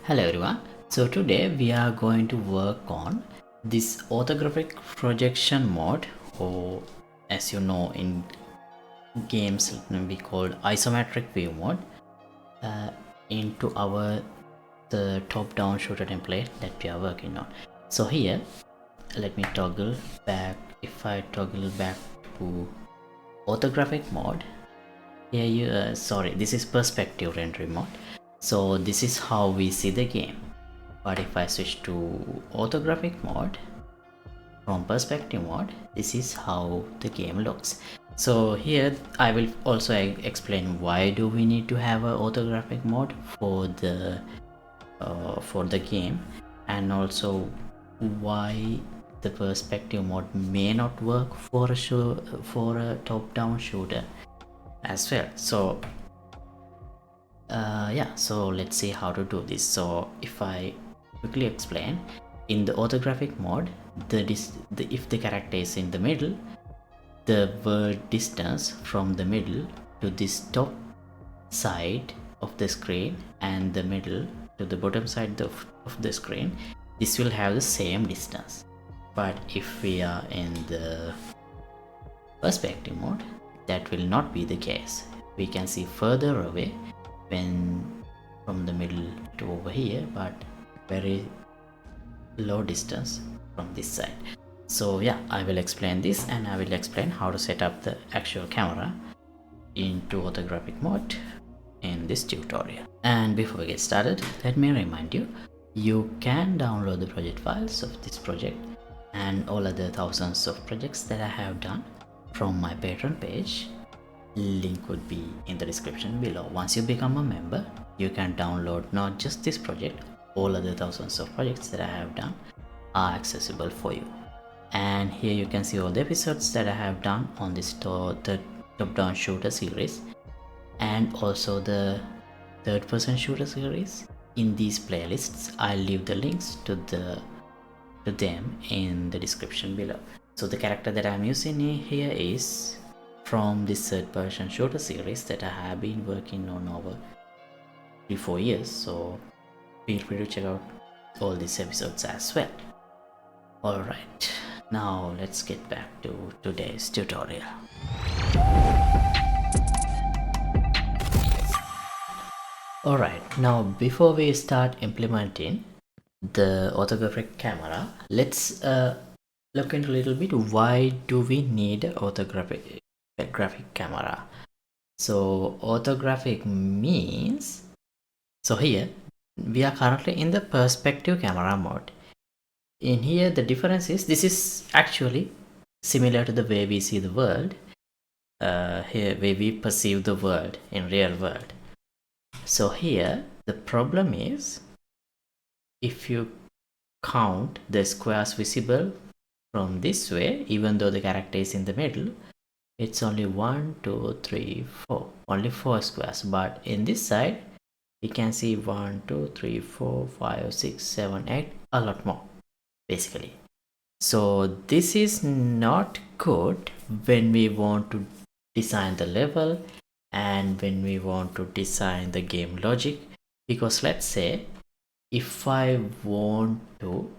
Hello everyone. So today we are going to work on this orthographic projection mode, or as you know in games we call isometric view mode, into our the top-down shooter template that we are working on. So here, let me toggle back. If I toggle back to orthographic mode, here you sorry, this is perspective rendering mode. So this is how we see the game. But if I switch to orthographic mode, from perspective mode, this is how the game looks. So here I will also explain why do we need to have a orthographic mode for the game, and also why the perspective mode may not work for a top-down shooter as well. So yeah, so let's see how to do this. So if I quickly explain, in the orthographic mode, if the character is in the middle, the word distance from the middle to this top side of the screen and the middle to the bottom side of the screen, this will have the same distance. But if we are in the perspective mode, that will not be the case. We can see further away when from the middle to over here, but very low distance from this side. So yeah, I will explain this, and I will explain how to set up the actual camera into orthographic mode in this tutorial. And before we get started, let me remind you, you can download the project files of this project and all other thousands of projects that I have done from my Patreon page. Link would be in the description below. Once you become a member, you can download not just this project, all other thousands of projects that I have done are accessible for you. And here you can see all the episodes that I have done on this the top-down shooter series, and also the third-person shooter series. In these playlists, I'll leave the links to them in the description below. So the character that I'm using here is from this third-person shooter series that I have been working on over 3-4 years, so feel free to check out all these episodes as well. Alright, now let's get back to today's tutorial. Alright, now before we start implementing the orthographic camera, let's look into a little bit why do we need an orthographic camera. So orthographic means, so here we are currently in the perspective camera mode. In here the difference is, this is actually similar to the way we see the world, here where we perceive the world in real world. So here the problem is, if you count the squares visible from this way, even though the character is in the middle, it's only 1 2 3 4, only 4 squares. But in this side we can see 1 2 3 4 5 6 7 8, a lot more basically. So this is not good when we want to design the level and when we want to design the game logic, because let's say if I want to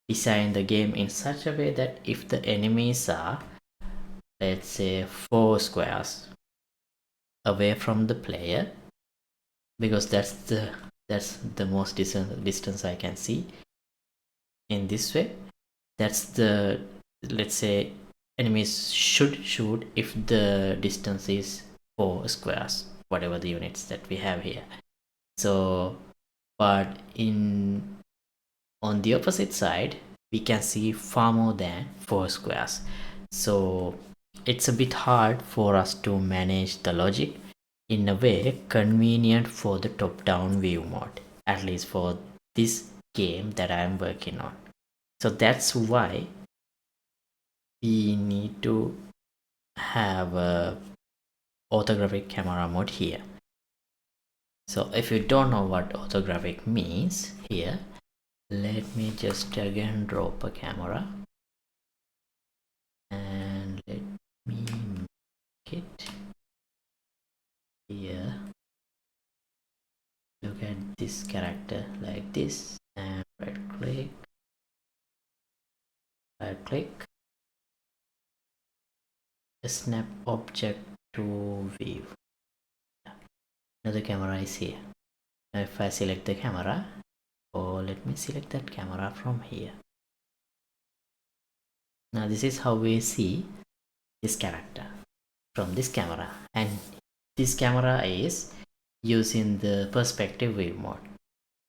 design the game in such a way that if the enemies are, let's say, 4 squares away from the player, because that's the most distance I can see in this way, that's the, let's say, enemies should shoot if the distance is 4 squares, whatever the units that we have here. So but on the opposite side we can see far more than 4 squares, so it's a bit hard for us to manage the logic in a way convenient for the top-down view mode, at least for this game that I am working on. So that's why we need to have a orthographic camera mode here. So if you don't know what orthographic means, here let me just again drop a camera and let me make it here. Look at this this character like this, and right click, snap object to view. Now the camera is here. Now if I select the camera, or let me select that camera from here. Now this is how we see this character from this camera, and this camera is using the perspective view mode.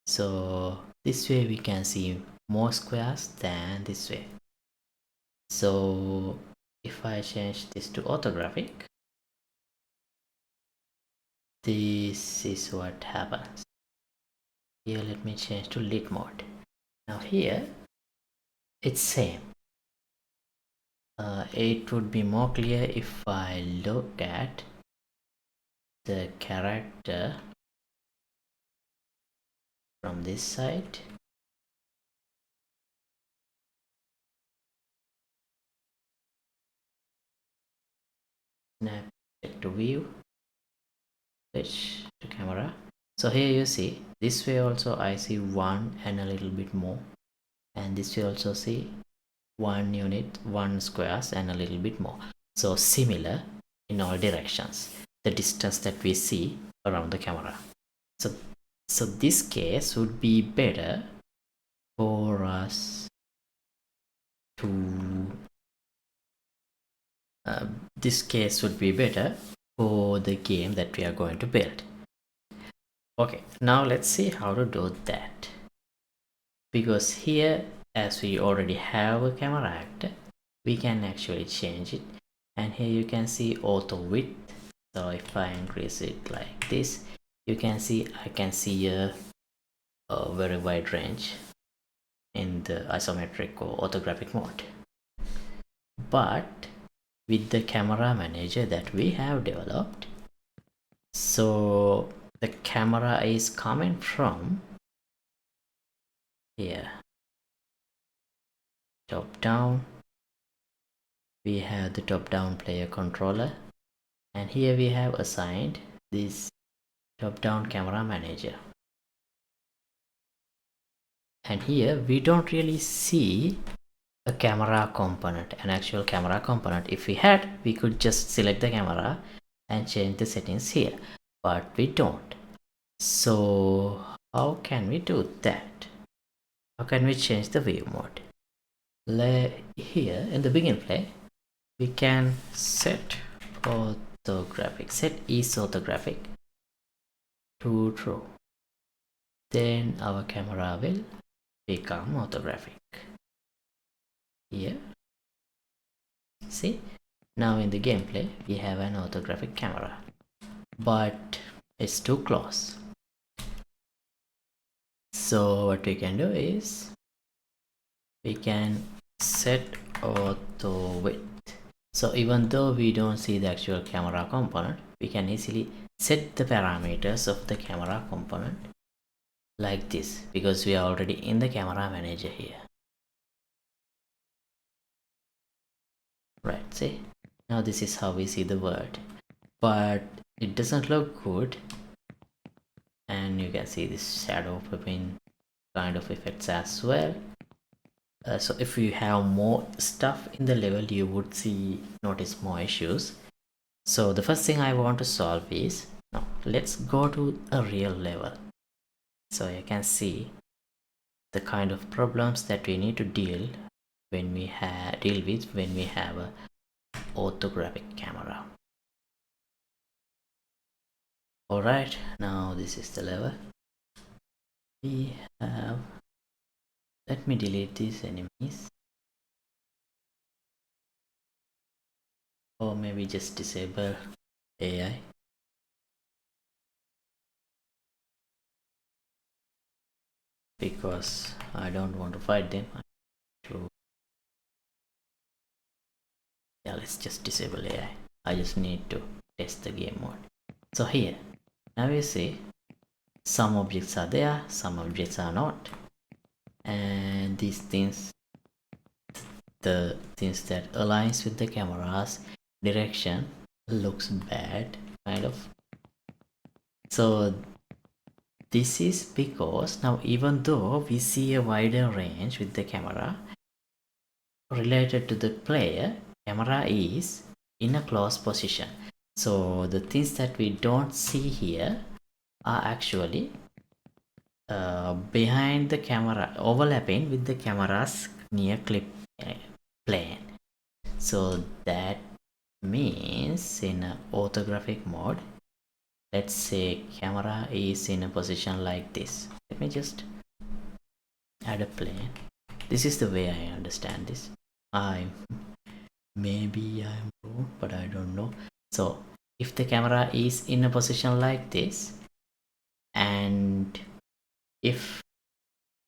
So this way we can see more squares than this way. So if I change this to orthographic, this is what happens. Here let me change to lit mode. Now here it's same. It would be more clear if I look at the character from this side. Snap to view, switch to camera. So here you see, this way also I see one and a little bit more, and this way also see one unit, one squares and a little bit more. So similar in all directions, the distance that we see around the camera. So this case would be better for us to this case would be better for the game that we are going to build. Okay, now let's see how to do that, because here, as we already have a camera actor, we can actually change it. And here you can see auto width. So if I increase it like this, you can see I can see a very wide range in the isometric or orthographic mode. But with the camera manager that we have developed, so the camera is coming from here, top down. We have the top down player controller, and here we have assigned this top down camera manager. And here we don't really see a camera component, an actual camera component. If we had, we could just select the camera and change the settings here, but we don't. So how can we do that? How can we change the view mode? Here in the begin play, we can set orthographic, set is orthographic to true. Then our camera will become orthographic. Here, see, now in the gameplay we have an orthographic camera, but it's too close. So what we can do is we can set auto width. So even though we don't see the actual camera component, we can easily set the parameters of the camera component like this, because we are already in the camera manager here. Right, see, now this is how we see the word, but it doesn't look good. And you can see this shadow popping kind of effects as well. So if you have more stuff in the level, you would notice more issues. So the first thing I want to solve is, now let's go to a real level, so you can see the kind of problems that we need to deal with when we have a orthographic camera. Alright, now this is the level we have. Let me delete these enemies, or maybe just disable AI. Because I don't want to fight them. Yeah, let's just disable AI. I just need to test the game mode. So here, now you see some objects are there, some objects are not, and these things, the things that aligns with the camera's direction, looks bad kind of. So This is because now even though we see a wider range with the camera related to the player, camera is in a close position. So the things that we don't see here are actually behind the camera, overlapping with the camera's near clip plane. So that means in a orthographic mode, let's say camera is in a position like this. Let me just add a plane. This is the way I understand this. Maybe I'm wrong, but I don't know. So if the camera is in a position like this, and if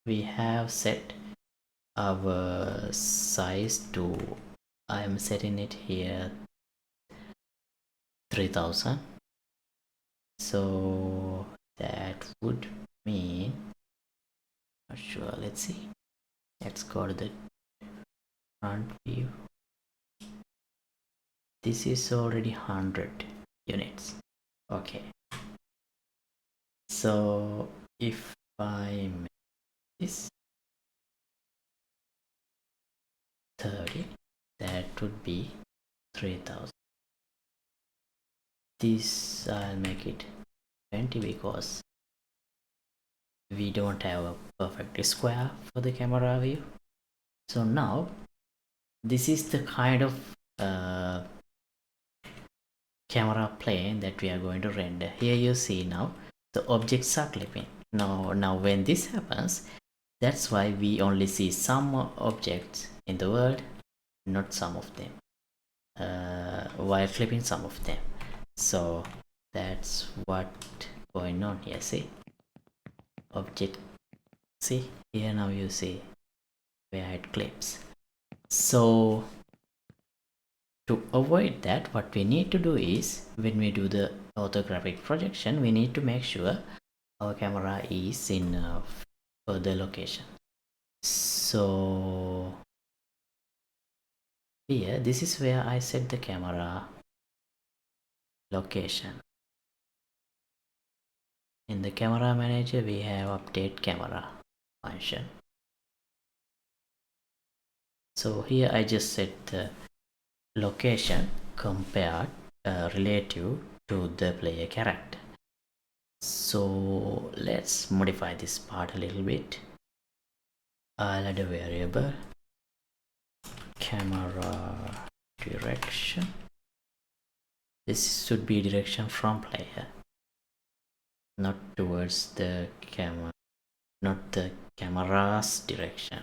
we have set our size to, I'm setting it here 3000, so that would mean, not sure, let's see, let's go to the front view. This is already 100 units. Okay, so if I make this 30, that would be 3000. This I'll make it 20 because we don't have a perfect square for the camera view. So now this is the kind of camera plane that we are going to render. Here you see now the objects are clipping. Now when this happens, that's why we only see some objects in the world, not some of them, while clipping some of them. So that's what going on here. See, object, see here, now you see where it clips. So to avoid that, what we need to do is, when we do the orthographic projection, we need to make sure our camera is in a further location. So here, this is where I set the camera location. In the camera manager, we have update camera function. So here I just set the location compared relative to the player character. So let's modify this part a little bit. I'll add a variable camera direction. This should be direction from player, not towards the camera, not the camera's direction.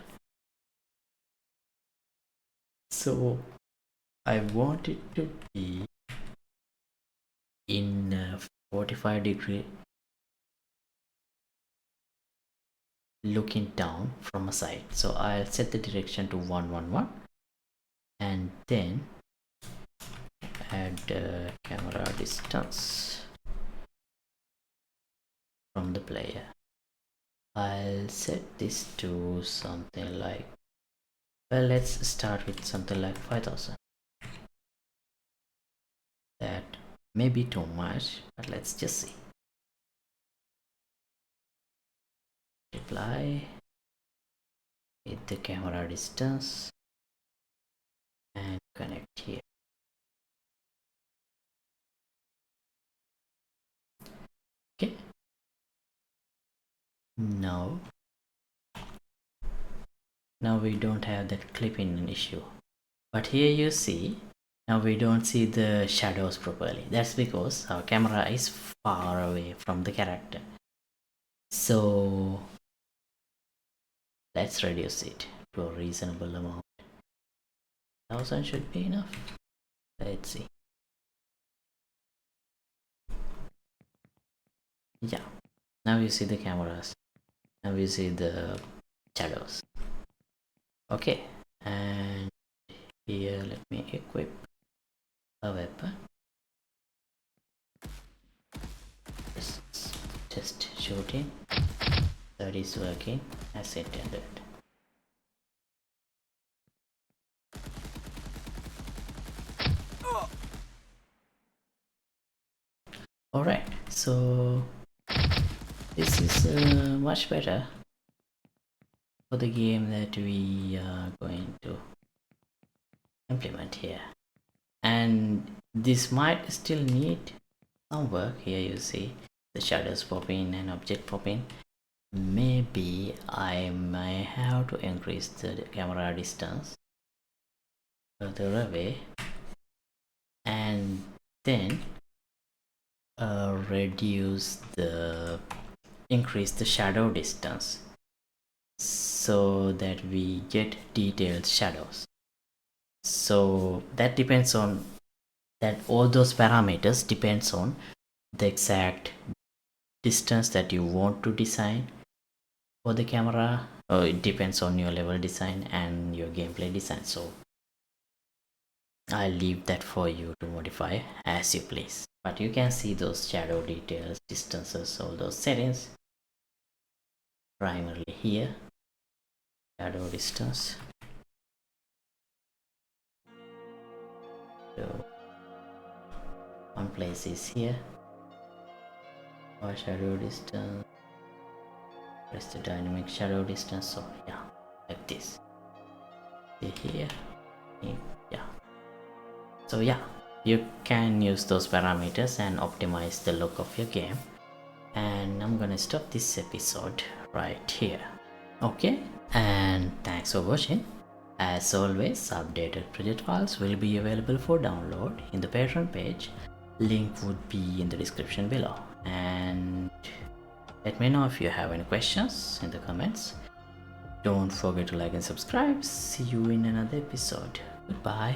So I want it to be in 45-degree looking down from a side. So I'll set the direction to 111 and then add camera distance from the player. I'll set this to something like, well, let's start with something like 5000. That may be too much, but let's just see. Apply with the camera distance and connect here. Okay, now we don't have that clipping issue, but here you see, now we don't see the shadows properly. That's because our camera is far away from the character. So let's reduce it to a reasonable amount. 1000 should be enough. Let's see. Yeah, now you see the cameras, now you see the shadows. Okay, and here let me equip a weapon. Just shooting. That is working as intended. Alright, so this is much better for the game that we are going to implement here. And this might still need some work. Here you see the shadows pop in and object pop in. Maybe I may have to increase the camera distance further away and then increase the shadow distance so that we get detailed shadows. So that depends on that, all those parameters depends on the exact distance that you want to design for the camera. It depends on your level design and your gameplay design, so I'll leave that for you to modify as you please. But you can see those shadow details, distances, all those settings primarily here. Shadow distance, so one place is here, or shadow distance, press the dynamic shadow distance. So yeah, like this. See here, yeah. So yeah, you can use those parameters and optimize the look of your game. And I'm gonna stop this episode right here. Okay, and thanks for watching. As always, updated project files will be available for download in the Patreon page. Link would be in the description below. And let me know if you have any questions in the comments. Don't forget to like and subscribe. See you in another episode. Goodbye.